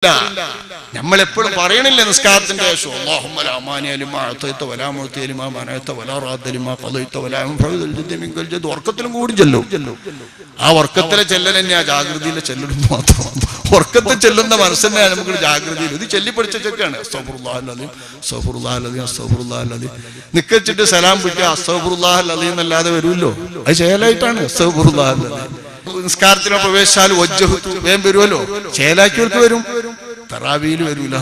നമ്മളെപ്പോഴും പറയണില്ലേ നിസ്കാരത്തിന്റെ ഉറക്കത്തിലും കൂടി ചെല്ലും. ആ ഉറക്കത്തിലെ ചെല്ലൽ തന്നെയാ ജാഗ്രതയിലെ ചെല്ലുന്നത് മാത്രമാണ്. ഉറക്കത്തിൽ ചെല്ലുന്ന മനസ്സന്നെ നമുക്ക് ജാഗ്രതയിൽ ഇത് ചെല്ലിപ്പടിച്ച ചെക്കാണ്. നിക്കച്ചിട്ട് സലാം വിട്ട് അസ്തഗ്ഫിറുല്ലാഹൽ അലീം എന്നല്ലാതെ വരുമല്ലോ, അത് ചേലായിട്ടാണ് അസ്തഗ്ഫിറുല്ലാഹൽ അലീം. നിസ്കാരത്തിലോ പ്രവേശിച്ചാൽ വേഗം വരുമല്ലോ, ചേലാക്കിയവർക്ക് വരും. തറാവിയിൽ വരൂല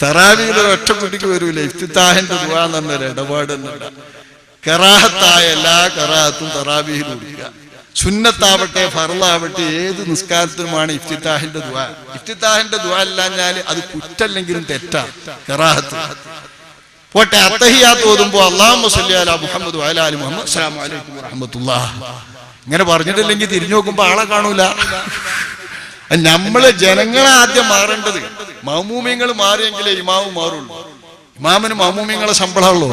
തറാവിയിൽ ഒറ്റ കുട്ടിക്ക് വരൂല. ഇഫ്തിതാഹിന്റെ ദുആ എന്ന് പറഞ്ഞൊരു ഇടപാടെന്നില്ല. കറാഹത്തായ എല്ലാ കറാഹത്തും തറാവിയിൽ കൊടുക്കുക. സുന്നത്താവട്ടെ ഫർളാവട്ടെ ഏത് നിസ്കാരത്തിനുമാണ് ഇഫ്തിതാഹിന്റെ ദുആ. ഇഫ്തിതാഹിന്റെ ദുആ അല്ലാഞ്ഞാൽ അത് കുറ്റല്ലെങ്കിലും തെറ്റാ, കറാഹത്ത്. പോട്ടെ, അത്തഹിയാത്ത് ഓതുമ്പോ അല്ലാഹുമ്മ സ്വല്ലി അലാ മുഹമ്മദ് വഅലാ ആലി മുഹമ്മദ് അസ്സലാമു അലൈക്കും വറഹ്മത്തുള്ളാഹ് ഇങ്ങനെ പറഞ്ഞിട്ടില്ലെങ്കിൽ തിരിഞ്ഞു നോക്കുമ്പോ ആളെ കാണൂല. നമ്മള് ജനങ്ങളെ ആദ്യം മാറേണ്ടത്. മഅ്മൂമിങ്ങൾ മാറിയെങ്കിലേ ഇമാമു മാറുള്ളൂ. ഇമാമിന് മഅ്മൂമിങ്ങളെ ശമ്പളമുള്ളൂ.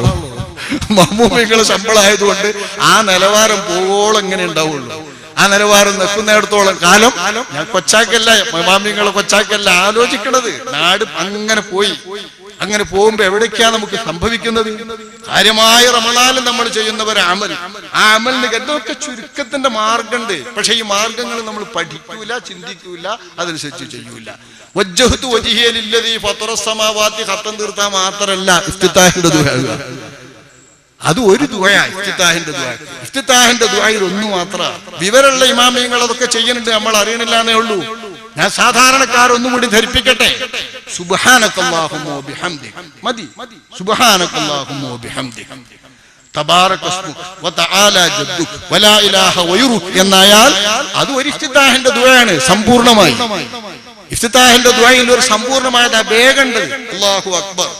മഅ്മൂമിങ്ങളെ ശമ്പളമായതുകൊണ്ട് ആ നിലവാരം പോവോളം എങ്ങനെ ഉണ്ടാവുള്ളൂ. ആ നിലവാരം നിൽക്കുന്നിടത്തോളം കാലം ഞാൻ കൊച്ചാക്കല്ല, ഇമാമിങ്ങളെ കൊച്ചാക്കല്ല ആലോചിക്കണത്. നാട് അങ്ങനെ പോയി. അങ്ങനെ പോകുമ്പോ എവിടേക്കാ നമുക്ക് സംഭവിക്കുന്നത്? കാര്യമായ റമളാനിൽ നമ്മൾ ചെയ്യുന്നവർ അമൽ, ആ അമലിന് എന്തൊക്കെ ചുരുക്കത്തിന്റെ മാർഗമുണ്ട്. പക്ഷെ ഈ മാർഗങ്ങൾ നമ്മൾ പഠിക്കൂല, ചിന്തിക്കൂല, അതനുസരിച്ച് ചെയ്യൂല. വജ്ജഹ്തു വജ്ഹിയ ലില്ലദീ ഫത്തറസ് സമാവാതി ഖത്തം തീർത്താ മാത്രല്ല ഇഫ്തിതാഹിന്റെ ദുആ. അത് ഒരു ദുആ, ഇഫ്തിതാഹിന്റെ ദുആ. ഇഫ്തിതാഹിന്റെ ദുആയിൽ ഒന്ന് മാത്രം വിവരമുള്ള ഇമാമിയങ്ങൾ അതൊക്കെ ചെയ്യുന്നുണ്ട്, നമ്മൾ അറിയണില്ല എന്നേ ഉള്ളൂ. ഞാൻ സാധാരണക്കാരൊന്നും കൂടി ധരിപ്പിക്കട്ടെ. സുബ്ഹാനക്കല്ലാഹുമ്മ വബിഹംദിക മതി. സുബ്ഹാനക്കല്ലാഹുമ്മ വബിഹംദിക തബാറക ഇസ്മുക വതആല ജദ്ദുക വലാ ഇലാഹ ഗൈറുക എന്നായാൽ അത് ഒരു ഇഫ്തിതാഹിന്റെ ദുആയാണ് സമ്പൂർണ്ണമായി. ഇഫ്തിതാഹിന്റെ ദുആയിൽ ഒരു സമ്പൂർണ്ണമായ വേഗമുണ്ട്. അല്ലാഹു അക്ബർ,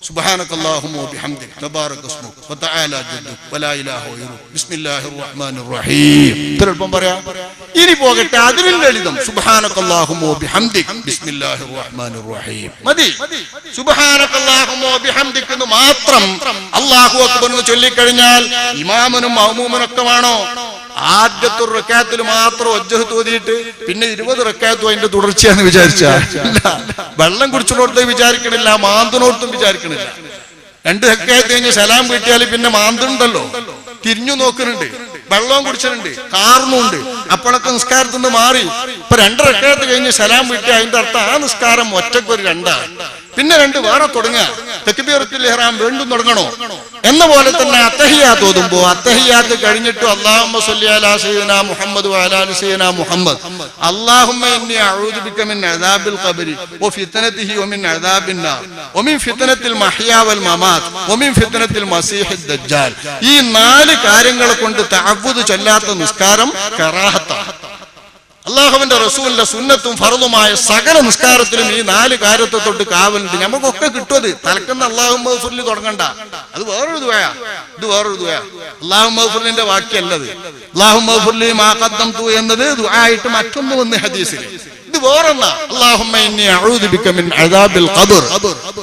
സുബ്ഹാനക്കല്ലാഹുമ്മ വബിഹംദിക തബാറക ഇസ്മുക വതആല ജദ്ദുക വലാ ഇലാഹ ഗൈറുക ബിസ്മില്ലാഹിർ റഹ്മാനിർ റഹീം. ഇത്രയും പറയാം. ഇനി പോകട്ടെ, അതിലും ലളിതം സുബ്ഹാനക്കല്ലാഹുമ്മ വബിഹംദിക ബിസ്മില്ലാഹിർ റഹ്മാനിർ റഹീം മതി. സുബ്ഹാനക്കല്ലാഹുമ്മ വബിഹംദിക എന്ന് മാത്രം അല്ലാഹു അക്ബർ എന്ന് ചൊല്ലിക്കഴിഞ്ഞാൽ ഇമാമിനും മഅ്മൂമിനും ഒക്കെ വേണോ? ആദ്യത്തെ റക്അത്തിൽ മാത്രം വജ്ജഹ് ഓതിയിട്ട് പിന്നെ 20 റക്അത്തും അതിന്റെ തുടർച്ചയാന്ന് വിചാരിച്ചാ വെള്ളം കുടിച്ചിടോടത്ത് വിചാരിക്കണില്ല, മാന്തിനോടത്തും വിചാരിക്കണില്ല. 2 റക്അത്ത് കഴിഞ്ഞ് സലാം കിട്ടിയാൽ പിന്നെ മാന്തുണ്ടല്ലോ, തിരിഞ്ഞു നോക്കുന്നുണ്ട്, വെള്ളവും കുടിച്ചിട്ടുണ്ട്, കാർന്നുണ്ട്. അപ്പോഴൊക്കെ നിസ്കാരത്തിൽ നിന്ന് മാറി. ഇപ്പൊ 2 റക്അത്ത് കഴിഞ്ഞ് സലാം കിട്ടി, അതിന്റെ അർത്ഥം ആ നിസ്കാരം ഒറ്റക്കൊരു 2, പിന്നെ 2 വേറെ തുടങ്ങുക. തക്ബീറത്തുൽ ഇഹ്റാം വീണ്ടും തുടങ്ങണോ എന്ന പോലെ തന്നെ അത്തഹിയാത്ത് ഓതുമ്പോ അത്തഹിയാത്ത് കഴിഞ്ഞിട്ട് അല്ലാഹുമ്മ സ്വല്ലി അലാ സയ്യിദിനാ മുഹമ്മദ് വഅലാ ആലി സയ്യിദിനാ മുഹമ്മദ് അല്ലാഹുമ്മ ഇന്നി അഊദു ബിക മിൻ അദാബിൽ ഖബ്രി വഫിത്നതിഹി വമിൻ അദാബിൻ നാർ വമിൻ ഫിത്നത്തിൽ മഹ്യാ വൽ മമാത് വമിൻ ഫിത്നത്തിൽ മസീഹിദ് ദജ്ജാൽ. ഈ 4 കാര്യങ്ങളെ കൊണ്ട് തഅവ്വുദ് ചൊല്ലാത്ത നിസ്കാരം കറാഹത്താണ്. അള്ളാഹുവിന്റെ റസൂലിന്റെ സുന്നത്തും ഫർളുമായ സകല നിസ്കാരത്തിലും ഈ 4 കാര്യത്തെ തൊട്ട് കാവലുണ്ട്. നമുക്കൊക്കെ കിട്ടുന്നത് തലക്കുന്ന അല്ലാഹുമ്മ ഗഫിർലി തുടങ്ങണ്ട, അത് വേറൊരു ദുആ. ഇത് വേറൊരു ദുആ. അല്ലാഹുമ്മ ഗഫിർലിന്റെ വാക്യല്ലത്. അല്ലാഹുമ്മ ഗഫിർലി മാ ഖദ്ദംതു എന്നത് ദുആ ആയിട്ട് മറ്റൊന്ന് വന്ന് ഹദീസിൽ. ഇത് വേറൊന്നാ. അല്ലാഹുമ്മ ഇന്നി അഊദു ബിക മിൻ അദാബിൽ ഖബർ,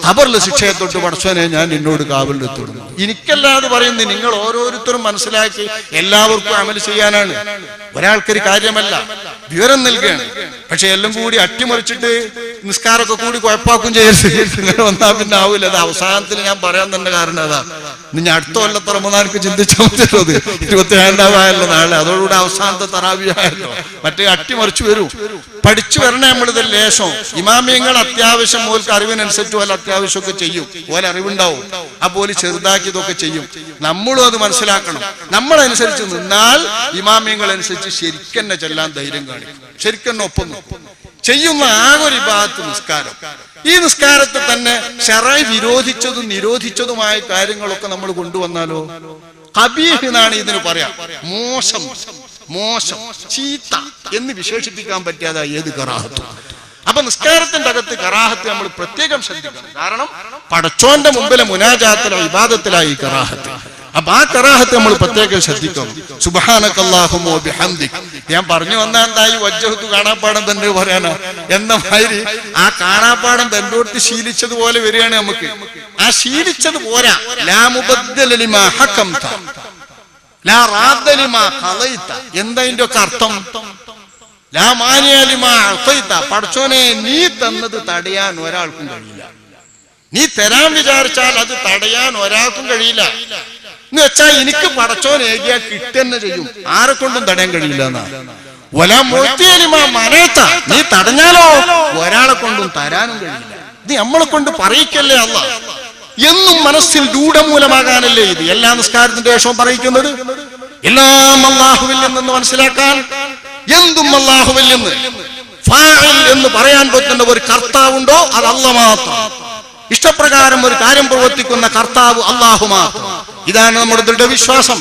ഖബറിലെ ശിക്ഷയെ തൊട്ട് പടച്ചവനെ ഞാൻ നിന്നോട് കാവലിലെത്തുന്നു. എനിക്കല്ലാതെ പറയുന്നത് നിങ്ങൾ ഓരോരുത്തരും മനസ്സിലാക്കി എല്ലാവർക്കും അമൽ ചെയ്യാനാണ്. ഒരാൾക്കൊരു കാര്യമല്ല, വിവരം നൽകുകയാണ്. പക്ഷെ എല്ലാം കൂടി അട്ടിമറിച്ചിട്ട് നിസ്കാരമൊക്കെ കൂടി കുഴപ്പാക്കും ചെയ്യരുത്. ഇങ്ങനെ വന്നാൽ പിന്നെ ആവൂല. അത് അവസാനത്തിൽ ഞാൻ പറയാൻ തന്നെ കാരണം അതാ. ഞാൻ അടുത്ത കൊല്ലത്തെ റമദാനിക്ക് ചിന്തിച്ചാൽ മതിയത് 27-ാമല്ലോ നാളെ, അതോടുകൂടി അവസാനത്തെ തറാവി ആയല്ലോ. മറ്റേ അട്ടിമറിച്ചു വരും. പഠിച്ചു വരണേ നമ്മളിത് ലേശം. ഇമാമിയങ്ങൾ അത്യാവശ്യം ഓൽക്ക് അറിവിനനുസരിച്ച് പോലെ അത്യാവശ്യമൊക്കെ ചെയ്യും, ഓല അറിവുണ്ടാവും. അപ്പോൾ ചെറുതാക്കി ഇതൊക്കെ ചെയ്യും. നമ്മളും അത് മനസ്സിലാക്കണം. നമ്മളനുസരിച്ച് നിന്നാൽ ഇമാമിയങ്ങൾ അനുസരിച്ച് ശരിക്കെന്നെ ചെല്ലാൻ ധൈര്യം കാണിക്കും, ശരിക്കെന്നെ ഒപ്പം ചെയ്യുന്ന ആകെ ഒരു ഇബാദത്ത് നിസ്കാരം. ഈ നിസ്കാരത്തെ തന്നെ ശറഅ് വിരോധിച്ചതും നിരോധിച്ചതുമായ കാര്യങ്ങളൊക്കെ നമ്മൾ കൊണ്ടുവന്നാലോ ഖബീഹ് എന്നാണ് ഇതിന് പറയാം. മോശം, മോശം, ചീത്ത എന്ന് വിശേഷിപ്പിക്കാൻ പറ്റാതെ ഏത് കറാഹത്തും. അപ്പൊ നിസ്കാരത്തിന്റെ അകത്ത് കറാഹത്ത് നമ്മൾ പ്രത്യേകം ശ്രദ്ധിക്കണം. കാരണം പടച്ചോന്റെ മുമ്പിലെ മുനാജാത്തിലോ ഇബാദത്തിലായി കറാഹത്ത്. അപ്പൊ ആ കറാഹത്ത് നമ്മൾ പ്രത്യേകം ശ്രദ്ധിക്കണം. സുബ്ഹാനക്കല്ലാഹുമ്മ വബിഹംദിക. ഞാൻ പറഞ്ഞു വന്നാ എന്തായി വജ്ജഹ്തു കാണാപ്പാടം തന്നെ പറയാനാ എന്ന മാതിരി ആ കാണാപ്പാടം ബന്ധോട്ട് ശീലിച്ചതുപോലെ വരികയാണ് നമുക്ക്. ആ ശീലിച്ചത് പോരാ. ലാ മുബദ്ദല ലിമാ ഹകംത ലാ റാദ്ദ ലിമാ ഖളൈത. എന്താ ഇതിന്റെ ഒക്കെ അർത്ഥം? ലാ മാനിയ ലിമാ അഅ്തൈത, പടച്ചോനെ നീ തന്നത് തടയാൻ ഒരാൾക്കും കഴിയില്ല. നീ തരാൻ വിചാരിച്ചാൽ അത് തടയാൻ ഒരാൾക്കും കഴിയില്ല എന്ന് വെച്ചാൽ എനിക്ക് പടച്ചോൻ ഏകിയാ കിട്ടുന്ന ചെയ്യും, ആരെ കൊണ്ടും തടയാൻ കഴിയില്ല എന്നാ. ഒല മുഴത്തിയലിമാ മനേത്ത, നീ തടഞ്ഞാലോ ഒരാളെ കൊണ്ടും തരാനും കഴിയില്ല. ഇത് നമ്മളെ കൊണ്ട് പറയിക്കല്ലേ അല്ല, എന്നും മനസ്സിൽ രൂഢമൂലമാകാനല്ലേ ഇത് എല്ലാ നിസ്കാരത്തിന്റെ ശേഷവും പറയിക്കുന്നത്. എല്ലാം അല്ലാഹുവിൽ നിന്ന് മനസ്സിലാക്കാൻ, എന്തും അല്ലാഹുവിൽ നിന്ന്. ഫാഇൽ എന്ന് പറയാൻ പറ്റുന്ന ഒരു കർത്താവുണ്ടോ അത് അല്ലാഹ് മാത്രം. ഇഷ്ടപ്രകാരം ഒരു കാര്യം പ്രവർത്തിക്കുന്ന കർത്താവ് അല്ലാഹു മാത്രം. ഇതാണ് നമ്മുടെ ദൃഢവിശ്വാസം.